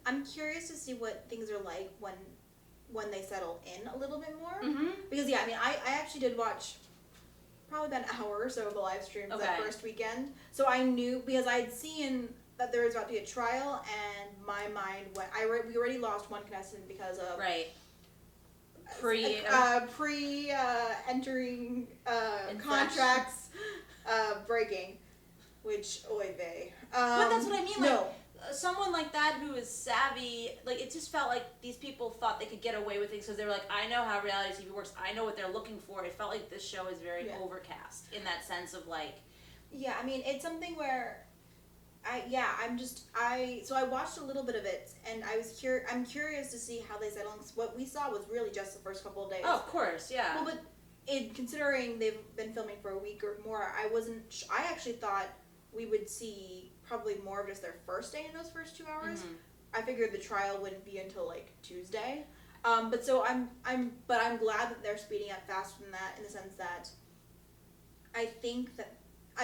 I'm curious to see what things are like when they settle in a little bit more. Mm-hmm. Because I mean, I actually did watch probably about an hour or so of the live streams that first weekend. So I knew, because I had seen that there was about to be a trial, and my mind went. We already lost one contestant because of entering contracts breaking, which oy vey. But that's what I mean. Like, someone like that who is savvy, like, it just felt like these people thought they could get away with things because they were like, I know how reality TV works. I know what they're looking for. It felt like this show is very overcast in that sense of like. Yeah, I mean, it's something where. So I watched a little bit of it, and I'm curious to see how they settle. What we saw was really just the first couple of days. Oh, of course, yeah. Well, but considering they've been filming for a week or more, I actually thought we would see probably more of just their first day in those first 2 hours. Mm-hmm. I figured the trial wouldn't be until like Tuesday. I'm glad that they're speeding up faster than that, in the sense that I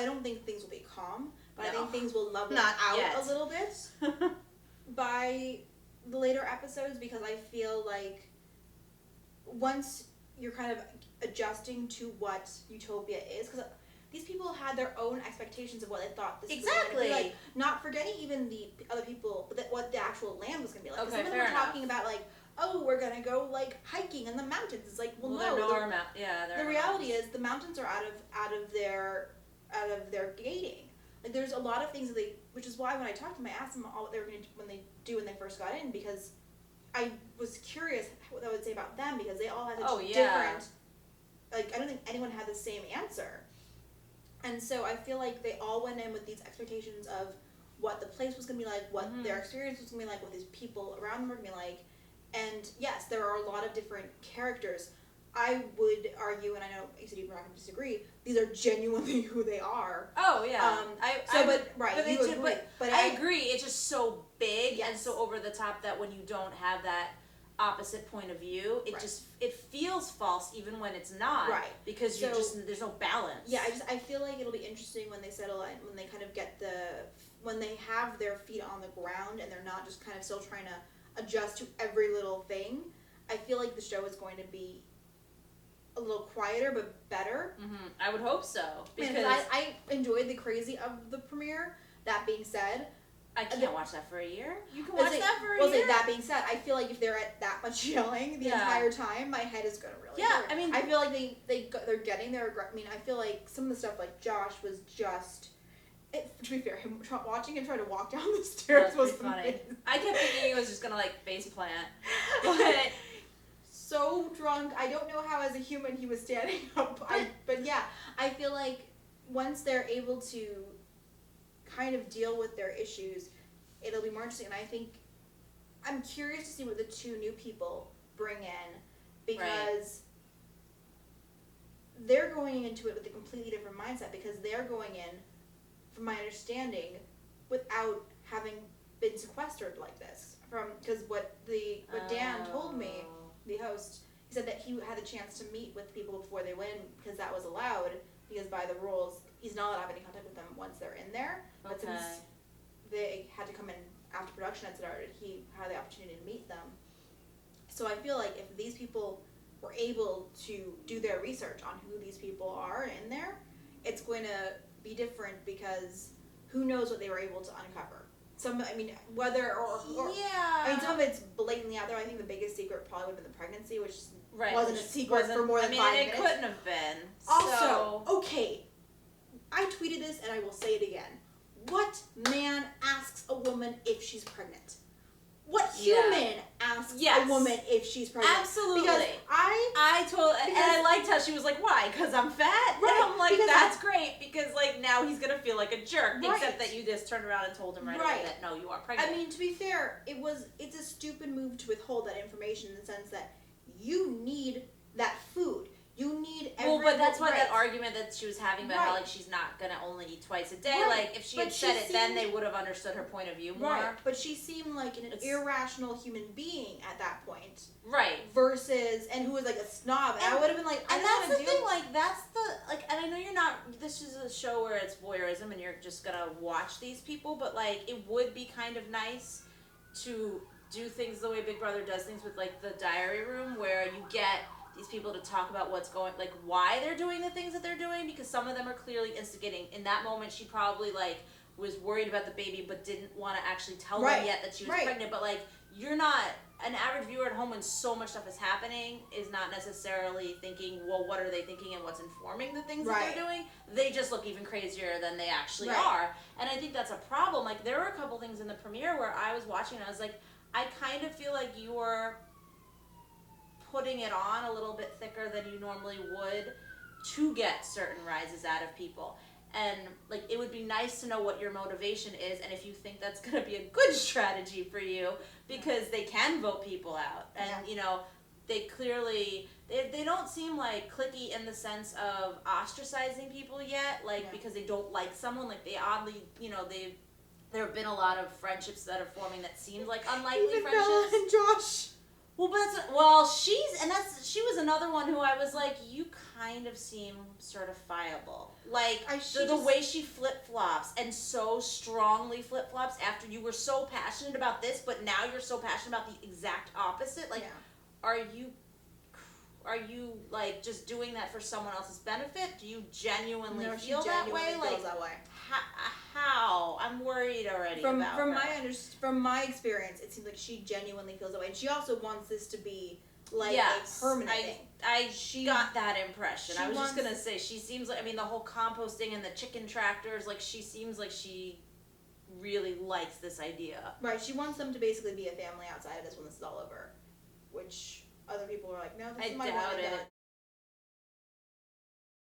don't think things will be calm. But I think things will level out a little bit by the later episodes, because I feel like once you're kind of adjusting to what Utopia is, because these people had their own expectations of what they thought this was going to be like, not forgetting even the other people, but what the actual land was going to be like. Okay, some of them were talking about like, oh, we're going to go like hiking in the mountains. It's like, well no. The reality is the mountains are out of their gating. Like, there's a lot of things that which is why when I talked to them, I asked them all what they were going to do when they first got in, because I was curious what they would say about them, because they all had such different, like, I don't think anyone had the same answer. And so I feel like they all went in with these expectations of what the place was going to be like, what their experience was going to be like, what these people around them were going to be like. And yes, there are a lot of different characters. I would argue, and I know ACD we're not going to disagree, these are genuinely who they are. Oh, yeah. But I agree. It's just so big and so over the top that when you don't have that opposite point of view, it feels false even when it's not. Right. Because there's no balance. Yeah, I feel like it'll be interesting when they settle in, when they kind of when they have their feet on the ground and they're not just kind of still trying to adjust to every little thing. I feel like the show is going to be a little quieter but better. Mm-hmm. I would hope so, because I enjoyed the crazy of the premiere. That being said, I can't watch that for a year. You can watch that for a year. That being said, I feel like if they're at that much yelling the entire time, my head is gonna really hurt. I mean, I feel like they're getting their. I mean, I feel like some of the stuff, like Josh, was just. To be fair, watching him try to walk down the stairs was funny. I kept thinking he was just gonna like face plant, but. So drunk. I don't know how as a human he was standing up. But yeah, I feel like once they're able to kind of deal with their issues, it'll be more interesting. And I think I'm curious to see what the two new people bring in, because they're going into it with a completely different mindset, because they're going in, from my understanding, without having been sequestered like this. Because what Dan told me, the host, he said that he had a chance to meet with people before they went in, because that was allowed, because by the rules he's not allowed to have any contact with them once they're in there. But since they had to come in after production had started, he had the opportunity to meet them. So I feel like if these people were able to do their research on who these people are in there, it's going to be different, because who knows what they were able to uncover. Some of it's blatantly out there. I think the biggest secret probably would have been the pregnancy, which wasn't a secret for more than 5 minutes. It couldn't have been. Also, okay, I tweeted this and I will say it again. What man asks a woman if she's pregnant? What human asks a woman if she's pregnant? Absolutely. Because I liked how she was like, why? Because I'm fat? Right. And I'm like, that's great, because like now he's going to feel like a jerk, except that you just turned around and told him right away that no, you are pregnant. I mean, to be fair, it's a stupid move to withhold that information, in the sense that you need that food. You need every... Well, but that's why that argument that she was having about how, like, she's not going to only eat twice a day, like, if she had said it, then they would have understood her point of view more. Right, but she seemed like an irrational human being at that point. Right. Versus, and who was, like, a snob. And I would have been like, and that's the thing, like, that's the, like, and I know you're not, this is a show where it's voyeurism and you're just going to watch these people, but, like, it would be kind of nice to do things the way Big Brother does things with, like, the diary room, where you get these people to talk about what's going, like, why they're doing the things that they're doing, because some of them are clearly instigating. In that moment, she probably, like, was worried about the baby but didn't want to actually tell them yet that she was pregnant. But, like, you're not, an average viewer at home when so much stuff is happening is not necessarily thinking, well, what are they thinking and what's informing the things that they're doing. They just look even crazier than they actually are. And I think that's a problem. Like, there were a couple things in the premiere where I was watching and I was like, I kind of feel like you were putting it on a little bit thicker than you normally would to get certain rises out of people. And, like, it would be nice to know what your motivation is and if you think that's going to be a good strategy for you, because they can vote people out. And, you know, they clearly, they don't seem, like, cliquey in the sense of ostracizing people yet, like, because they don't like someone. Like, they oddly, you know, there have been a lot of friendships that are forming that seemed like unlikely Even friendships. Bella and Josh. Well, she was another one who I was like, you kind of seem certifiable. Like, the way she flip-flops, and so strongly flip-flops after you were so passionate about this, but now you're so passionate about the exact opposite. Like, are you like just doing that for someone else's benefit? Do you genuinely feel that way? Feels that way. How? I'm worried already from about her. From my experience, it seems like she genuinely feels that way, and she also wants this to be like a permanent thing. I got that impression. I was just gonna say, she seems like, I mean, the whole composting and the chicken tractors, like, she seems like she really likes this idea. Right, she wants them to basically be a family outside of this when this is all over, which other people are like, no, this is my one and done.